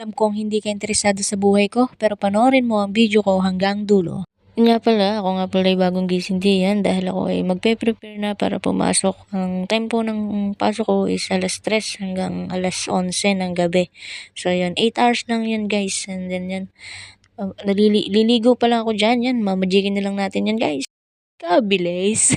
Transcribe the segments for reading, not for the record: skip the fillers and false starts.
Alam kong hindi ka interesado sa buhay ko, pero panoorin mo ang video ko hanggang dulo. Yun nga pala, ako nga pala ay bagong gising diyan dahil ako ay magpe-prepare na para pumasok. Ang tempo ng pasok ko is alas 3 hanggang alas 11 ng gabi. So yun, 8 hours lang yan guys. And then yan, liligo pa lang ako dyan. Yan, mamajikin na lang natin yan guys. Kabilis.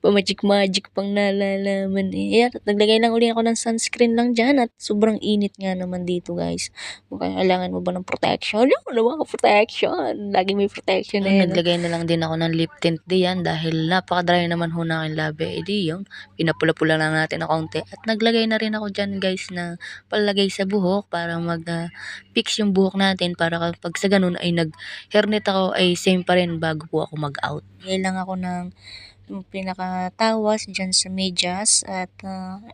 Pamagic-magic pang nalalaman eh. At naglagay lang uli ako ng sunscreen lang dyan at sobrang init nga naman dito guys. Kaya kailangan mo ba ng protection? Yung naman ka protection. Laging may protection na yan. Naglagay na lang din ako ng lip tint diyan dahil napaka-dry naman ho na aking labi. E di yung pinapula-pula lang natin na kaunti. At naglagay na rin ako dyan guys na palagay sa buhok para mag-fix yung buhok natin para kapag sa ganun ay nag-hairnet ako ay same pa rin bago po ako mag-out. Ngayon lang ako ng pinakatawas dyan sa medyas at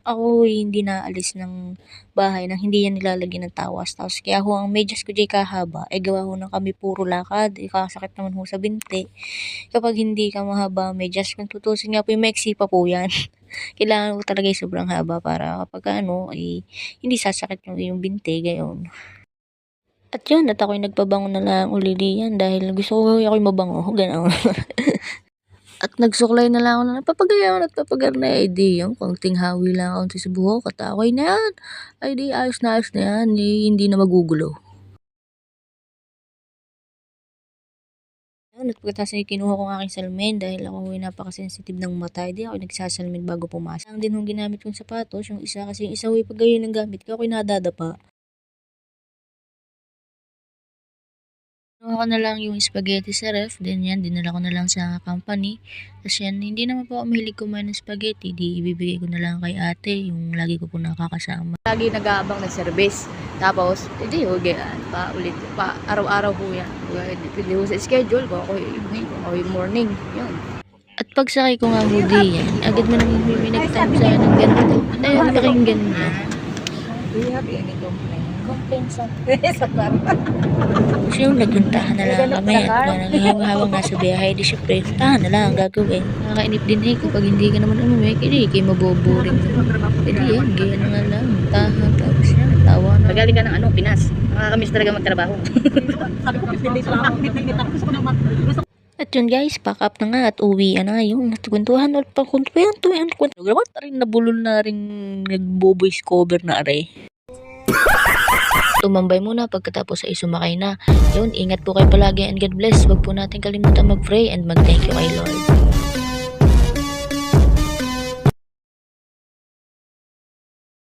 ako hindi naalis ng bahay nang hindi yan nilalagyan ng tawas. Tapos kaya ho ang medyas ko dyan kahaba ay gawa ho na kami puro lakad. Ikakasakit naman ho sa binti. Kapag hindi ka mahaba ang medyas, kung tutusin nga po yung maiksi pa po yan. Kailangan ko talaga yung sobrang haba para kapag ay hindi sasakit yung binti gayon. At yun, at ako'y nagpabango na lang uli diyan dahil gusto ko ako'y mabango. Gano'n. At nagsuklay na lang ako na napapagayawan at papagarna. Ay di yung konting hawi lang ako sa buhok at okay na yan. Ay di ayos na yan. Hindi na magugulo. At pagkatapos ay kinuha ko ang aking salamin dahil ako ay napakasensitive ng mata. Hindi ako nagsasalamin bago pumasok. Ang din yung ginamit kong sapatos, yung isa kasi yung isa ay pag gayon ang gamit ko, ako'y nadadapa. Kinuha ko na lang yung spaghetti sa ref, then yan, dinala ko na lang sa company. Tapos yan, hindi naman po ako mahilig kumain ng spaghetti, di ibibigay ko na lang kay ate, yung lagi ko po nakakasama. Lagi nag-aabang ng service. Tapos, hindi ho, ulit, araw-araw ho yan. Depende ho sa schedule ko, ako yung morning, yun. At pagsakay ko nga hudi yan, agad mo nang may nag-time sa akin ng ganito. Ayun, pakinggan niya. Do you have any complaint? Kompensa. So yung nagpuntahan na lang kami at habang nasa biyahe, di syempre, puntahan na lang ang gagawin. Nakakainip din kapag hindi ka naman umuwi, hindi kayo maboboring. Pwede yan, gaya na nga lang, tahan, tapos yan, tawa na. Magaling ka ng Pinas, nakakamiss talaga magtrabaho. At yun guys, pack up na nga at uwi na yung natukwentuhan ulit pang kwentuhan. Gawa rin nabulol na rin nagbo-voice cover na are. Tumambay muna pagkatapos ay sumakay na. Yun, ingat po kayo palagi and God bless. Huwag po natin kalimutan mag-pray and mag-thank you kay Lord.